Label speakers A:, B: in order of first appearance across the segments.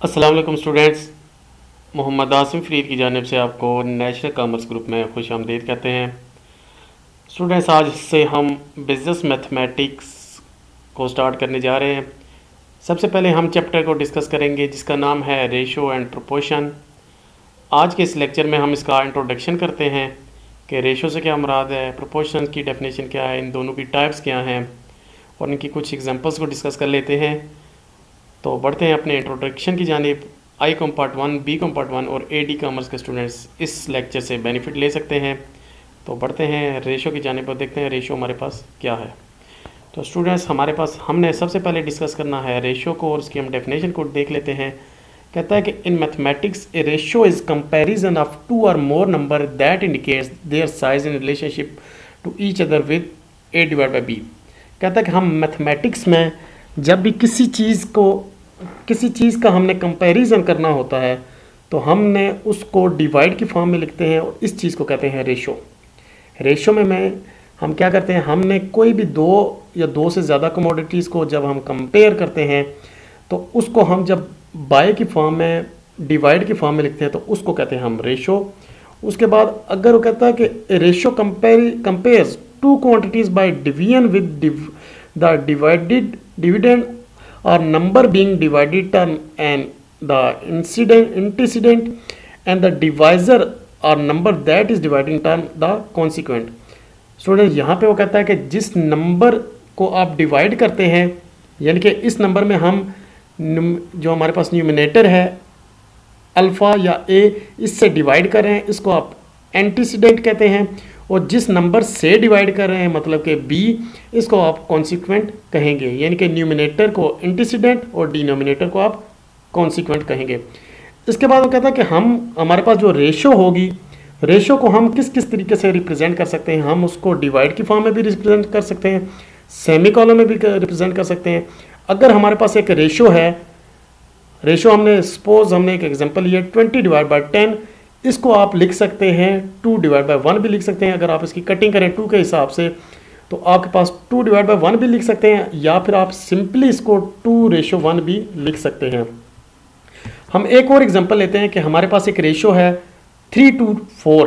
A: अस्सलाम वालेकुम स्टूडेंट्स। मोहम्मद आसिम फ़रीद की जानिब से आपको नेशनल कॉमर्स ग्रुप में खुश आमदीद कहते हैं। स्टूडेंट्स, आज से हम बिज़नेस मैथमेटिक्स को स्टार्ट करने जा रहे हैं। सबसे पहले हम चैप्टर को डिस्कस करेंगे जिसका नाम है रेशो एंड प्रोपोर्शन। आज के इस लेक्चर में हम इसका इंट्रोडक्शन करते हैं कि रेशो से क्या मुराद है, प्रोपोर्शन की डेफिनेशन क्या है, इन दोनों की टाइप्स क्या हैं और इनकी कुछ एग्जांपल्स को डिस्कस कर लेते हैं। तो बढ़ते हैं अपने इंट्रोडक्शन की जानिब। I com part 1, B com part 1 और ए डी कॉमर्स के स्टूडेंट्स इस लेक्चर से बेनिफिट ले सकते हैं। तो बढ़ते हैं रेशो की जानिब और देखते हैं रेशो हमारे पास क्या है। तो स्टूडेंट्स, हमारे पास हमने सबसे पहले डिस्कस करना है रेशो को और उसकी हम डेफिनेशन को देख लेते हैं। कहता है कि in mathematics a ratio is comparison of two or more number that indicates their size in relationship to each other with A divide by B. कहता है कि हम मैथमेटिक्स में जब भी किसी चीज़ का हमने कंपैरिजन करना होता है तो हमने उसको डिवाइड की फॉर्म में लिखते हैं और इस चीज़ को कहते हैं रेशो। रेशो में हम क्या करते हैं, हमने कोई भी दो या दो से ज़्यादा कमोडिटीज़ को जब हम कंपेयर करते हैं तो उसको हम जब बाय की फॉर्म में, डिवाइड की फॉर्म में लिखते हैं तो उसको कहते हैं हम रेशो। उसके बाद अगर वो कहता है कि ratio compares to quantities by division with the dividend or number being divided term and the antecedent and the divisor or number that is dividing term the consequent। Student, यहाँ पे वो कहता है कि जिस नंबर को आप डिवाइड करते हैं, यानी कि इस नंबर में हम जो हमारे पास न्यूमिनेटर है अल्फ़ा या ए, इससे डिवाइड कर रहे हैं, इसको आप एंटीसीडेंट कहते हैं। और जिस नंबर से डिवाइड कर रहे हैं मतलब कि बी, इसको आप कॉन्सिक्वेंट कहेंगे, यानी कि न्यूमिनेटर को एंटीसीडेंट और डिनोमिनेटर को आप कॉन्सिक्वेंट कहेंगे। इसके बाद वो कहता है कि हमारे पास जो रेशो होगी, रेशो को हम किस किस तरीके से रिप्रेजेंट कर सकते हैं। हम उसको डिवाइड की फॉर्म में भी रिप्रेजेंट कर सकते हैं, सेमी कॉलम में भी रिप्रेजेंट कर सकते हैं। अगर हमारे पास एक रेशो है, रेशो हमने एक एग्जाम्पल लिया 20 डिवाइड बाई 10, इसको आप लिख सकते हैं 2 डिवाइड बाई 1 भी लिख सकते हैं। अगर आप इसकी कटिंग करें 2 के हिसाब से तो आपके पास 2 डिवाइड बाई 1 भी लिख सकते हैं, या फिर आप सिंपली इसको 2:1 भी लिख सकते हैं। हम एक और एग्जांपल लेते हैं कि हमारे पास एक रेशो है 3:4।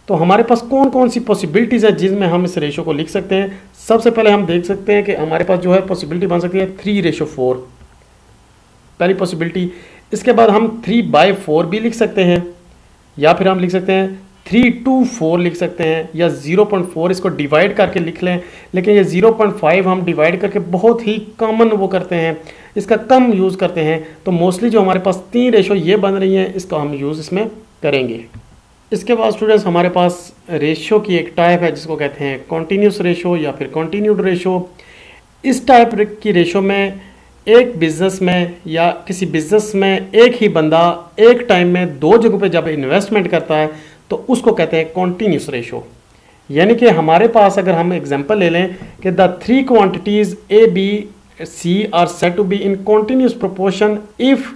A: तो हमारे पास कौन कौन सी पॉसिबिलिटीज़ है जिसमें हम इस रेशो को लिख सकते हैं। सबसे पहले हम देख सकते हैं कि हमारे पास जो है पॉसिबिलिटी बन सकती है 3:4, पहली पॉसिबिलिटी। इसके बाद हम 3/4 भी लिख सकते हैं, या फिर हम लिख सकते हैं 3/4 लिख सकते हैं, या 0.4 इसको डिवाइड करके लिख लें। लेकिन ये 0.5 हम डिवाइड करके बहुत ही कॉमन वो करते हैं, इसका कम यूज़ करते हैं। तो मोस्टली जो हमारे पास 3 रेशो ये बन रही हैं, इसका हम यूज़ इसमें करेंगे। इसके बाद स्टूडेंट्स, हमारे पास रेशो की एक टाइप है जिसको कहते हैं कॉन्टीन्यूस रेशो या फिर कॉन्टीन्यूड रेशो। इस टाइप की रेशो में एक बिज़नेस में या किसी बिज़नेस में एक ही बंदा एक टाइम में 2 जगहों पे जब इन्वेस्टमेंट करता है तो उसको कहते हैं कॉन्टीन्यूस रेशो। यानी कि हमारे पास अगर हम एग्जांपल ले लें कि the 3 quantities A B C are said to be in continuous proportion if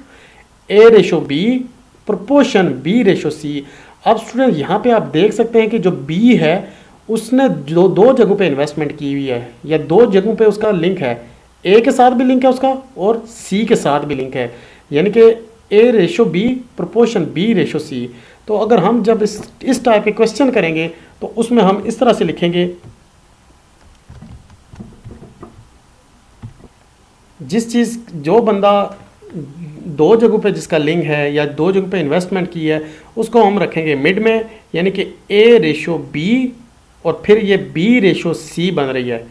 A: A:B proportion B:C। अब स्टूडेंट, यहाँ पे आप देख सकते हैं कि जो बी है उसने जो 2 जगहों पे इन्वेस्टमेंट की हुई है, या 2 जगहों पे उसका लिंक है, ए के साथ भी लिंक है उसका और सी के साथ भी लिंक है, यानी कि A:B प्रोपोर्शन B:C। तो अगर हम जब इस टाइप के क्वेश्चन करेंगे तो उसमें हम इस तरह से लिखेंगे, जो बंदा 2 जगहों पे जिसका लिंक है या 2 जगहों पे इन्वेस्टमेंट की है उसको हम रखेंगे मिड में, यानी कि A:B और फिर ये B:C बन रही है।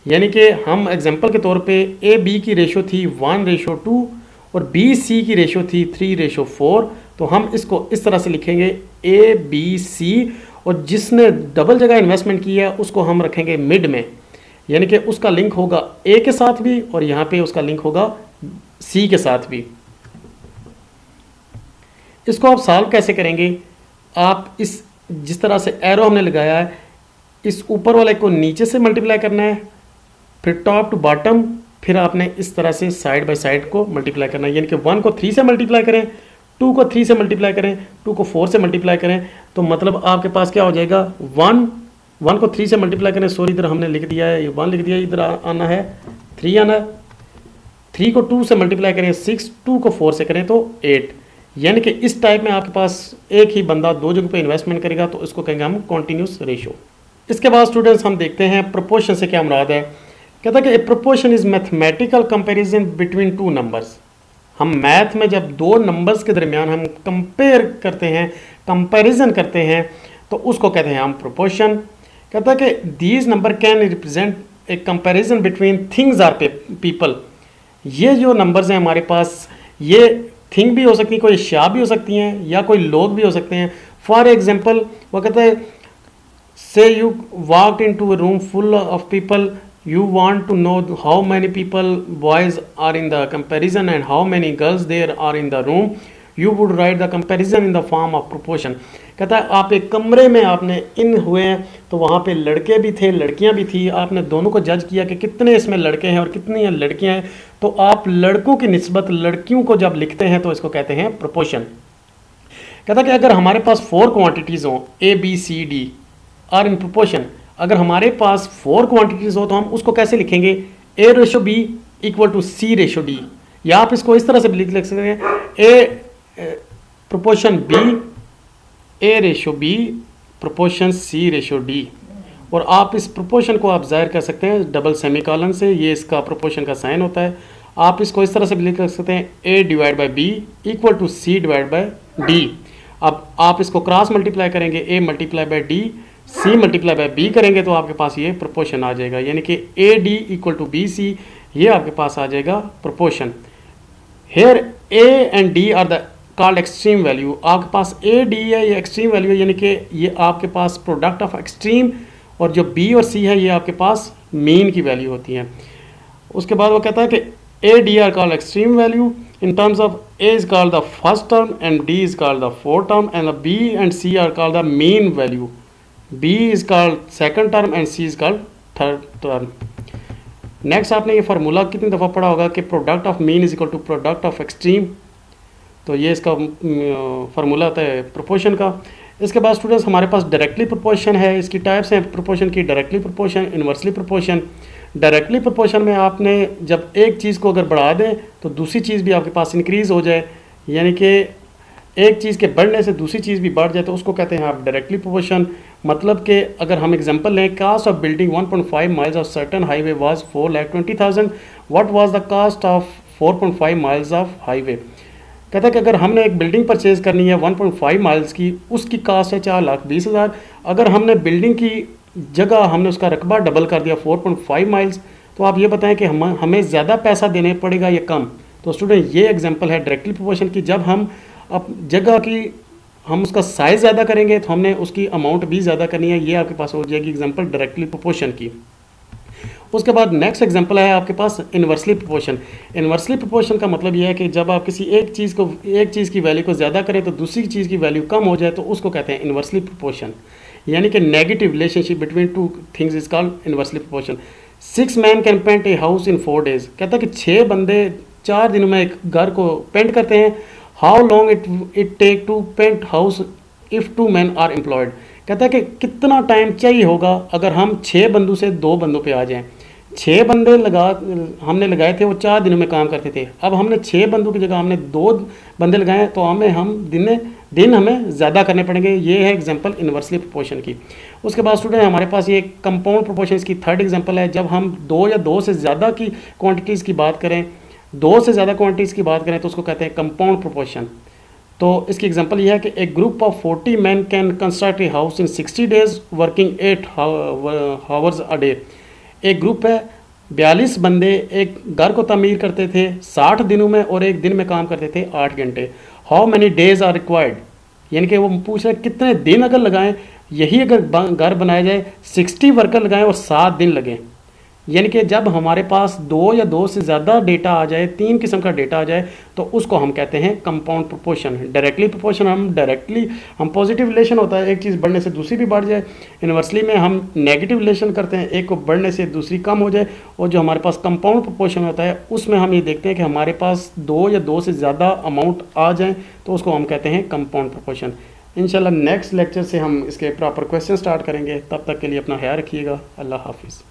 A: यानी कि हम एग्जांपल के तौर पे A:B की रेशो थी 1:2 और B:C की रेशो थी 3:4। तो हम इसको इस तरह से लिखेंगे A:B:C, और जिसने डबल जगह इन्वेस्टमेंट की है उसको हम रखेंगे मिड में, यानी कि उसका लिंक होगा A के साथ भी और यहाँ पे उसका लिंक होगा C के साथ भी। इसको आप सॉल्व कैसे करेंगे, आप जिस तरह से एरो हमने लगाया है, इस ऊपर वाले को नीचे से मल्टीप्लाई करना है, फिर टॉप टू बॉटम, फिर आपने इस तरह से साइड बाय साइड को मल्टीप्लाई करना है। यानी कि 1 को 3 से मल्टीप्लाई करें, 2 को 3 से मल्टीप्लाई करें, 2 को 4 से मल्टीप्लाई करें, तो मतलब आपके पास क्या हो जाएगा 1 को 3 से मल्टीप्लाई करें, सॉरी इधर हमने लिख दिया है 1 लिख दिया, इधर आना है 3 आना है। 3 को 2 से मल्टीप्लाई करें 6, 2 को 4 से करें तो 8। यानी कि इस टाइप में आपके पास एक ही बंदा दो जगह पे इन्वेस्टमेंट करेगा तो इसको कहेंगे हम कॉन्टीन्यूस रेशियो। इसके बाद स्टूडेंट्स हम देखते हैं प्रोपोर्शन से क्या मुराद है। कहता है कि a proportion is mathematical comparison between two numbers. हम मैथ में जब दो नंबर्स के दरमियान हम कंपेयर करते हैं, कंपैरिजन करते हैं, तो उसको कहते हैं हम प्रोपोर्शन। कहता है कि these numbers can represent a comparison between things or people. ये जो नंबर्स हैं हमारे पास, ये थिंग भी हो सकती है, कोई अशिया भी हो सकती हैं या कोई लोग भी हो सकते हैं। फॉर एग्जाम्पल वो कहता है so you walked into a room full of people, you want to know how many people boys are in the comparison and how many girls there are in the room, you would write the comparison in the form of proportion। कहता है आप एक कमरे में आपने इन हुए हैं तो वहाँ पे लड़के भी थे लड़कियाँ भी थी, आपने दोनों को जज किया कि कितने इसमें लड़के हैं और कितनी लड़कियाँ हैं, तो आप लड़कों की निस्बत लड़कियों को जब लिखते हैं तो इसको कहते हैं प्रोपोर्शन। कहता है कि अगर हमारे पास 4 क्वांटिटीज़ हों A B C D are in proportion, अगर हमारे पास 4 क्वांटिटीज़ हो तो हम उसको कैसे लिखेंगे, A/B इक्वल टू C/D, या आप इसको इस तरह से भी लिख सकते हैं A proportion B A/B proportion C/D। और आप इस प्रोपोर्शन को आप ज़ाहिर कर सकते हैं डबल सेमीकोलन से, ये इसका प्रोपोर्शन का साइन होता है। आप इसको इस तरह से भी लिख सकते हैं A/B इक्वल टू C/D। अब आप इसको क्रॉस मल्टीप्लाई करेंगे, A multiply by D, C multiply by B करेंगे तो आपके पास ये प्रोपोर्शन आ जाएगा, यानी कि AD इक्वल टू BC, ये आपके पास आ जाएगा proportion. Here A and D are the called extreme value. आपके पास AD है, ये एक्सट्रीम वैल्यू है, यानी कि ये आपके पास प्रोडक्ट ऑफ एक्सट्रीम, और जो B और C है ये आपके पास मीन की वैल्यू होती है। उसके बाद वो कहता है कि AD are called extreme value in terms of A is called the first term and D is called the fourth term and the B and C are called the mean value. B is called second term and C is called third term. Next आपने ये formula कितनी दफ़ा पढ़ा होगा कि product of mean is equal to product of extreme, तो ये इसका फार्मूला होता है प्रोपोर्शन का। इसके बाद स्टूडेंट्स हमारे पास डायरेक्टली प्रोपोर्शन है, इसकी टाइप्स हैं प्रोपोर्शन की, directly proportion, inversely proportion. Directly proportion में आपने जब एक चीज़ को अगर बढ़ा दें तो दूसरी चीज़ भी आपके पास इंक्रीज़ हो जाए, यानी कि एक चीज़ के बढ़ने से दूसरी चीज़ भी बढ़ जाए तो उसको कहते हैं आप डायरेक्टली प्रोपोर्शन। मतलब कि अगर हम एग्जांपल लें, cost of building 1.5 miles of certain highway was 4,20,000, what was the cost of 4.5 miles of highway. कहता है कि अगर हमने एक बिल्डिंग परचेज़ करनी है 1.5 माइल्स की, उसकी कास्ट है 4,20,000। अगर हमने बिल्डिंग की जगह हमने उसका रकबा डबल कर दिया 4.5 माइल्स, तो आप ये बताएं कि हमें ज़्यादा पैसा देने पड़ेगा या कम। तो स्टूडेंट ये एग्जांपल है डायरेक्टली प्रोपोर्शन की। जब हम अब जगह की हम उसका साइज़ ज़्यादा करेंगे तो हमने उसकी अमाउंट भी ज़्यादा करनी है, ये आपके पास हो जाएगी एग्जांपल डायरेक्टली प्रोपोर्शन की। उसके बाद नेक्स्ट एग्जांपल है आपके पास इन्वर्सली प्रोपोर्शन। इन्वर्सली प्रोपोर्शन का मतलब यह है कि जब आप किसी एक चीज़ की वैल्यू को ज़्यादा करें तो दूसरी चीज़ की वैल्यू कम हो जाए तो उसको कहते हैं इन्वर्सली प्रोपोर्शन, यानी कि negative relationship between two things is called inversely proportion. 6 man can paint a house in 4 days। कहता है कि 6 बंदे 4 दिनों में एक घर को पेंट करते हैं। How long it take to paint house if 2 men are employed. कहता है कि कितना टाइम चाहिए होगा अगर हम 6 बंदों से 2 बंदों पे आ जाएं। 6 बंदे हमने लगाए थे, वो 4 दिनों में काम करते थे। अब हमने 6 बंदों की जगह हमने 2 बंदे लगाए तो हम दिन हमें ज़्यादा करने पड़ेंगे। ये है एग्जांपल इन्वर्सली प्रोपोर्शन की। उसके बाद स्टूडेंट हमारे पास ये कंपाउंड प्रोपोर्शन की थर्ड एग्जांपल है। जब हम 2 या 2 से ज़्यादा की क्वांटिटीज़ की बात करें, 2 से ज़्यादा क्वांटिटीज़ की बात करें तो उसको कहते हैं कंपाउंड प्रोपोर्शन। तो इसकी एग्जांपल ये है कि एक group of 40 men can construct A house in 60 days working 8 hours a day। एक ग्रुप है 42 बंदे एक घर को तमीर करते थे 60 दिनों में और एक दिन में काम करते थे 8 घंटे। How many days are required, यानी कि वो पूछ रहे कितने दिन अगर लगाएं, यही अगर घर बनाया जाए 60 वर्कर लगाएं और 7 दिन लगें। यानी कि जब हमारे पास 2 या 2 से ज़्यादा डेटा आ जाए, 3 किस्म का डेटा आ जाए तो उसको हम कहते हैं कंपाउंड प्रोपोर्शन। डायरेक्टली प्रोपोर्शन हम पॉजिटिव रिलेशन होता है, एक चीज़ बढ़ने से दूसरी भी बढ़ जाए। इन्वर्सली में हम नेगेटिव रिलेशन करते हैं, एक को बढ़ने से दूसरी कम हो जाए। और जो हमारे पास कंपाउंड प्रोपोर्शन होता है उसमें हम ये देखते हैं कि हमारे पास 2 या 2 से ज़्यादा अमाउंट आ जाएँ तो उसको हम कहते हैं कंपाउंड प्रोपोर्शन। इंशाल्लाह नेक्स्ट लेक्चर से हम इसके प्रॉपर क्वेश्चन स्टार्ट करेंगे। तब तक के लिए अपना ख्याल रखिएगा। अल्लाह हाफिज़।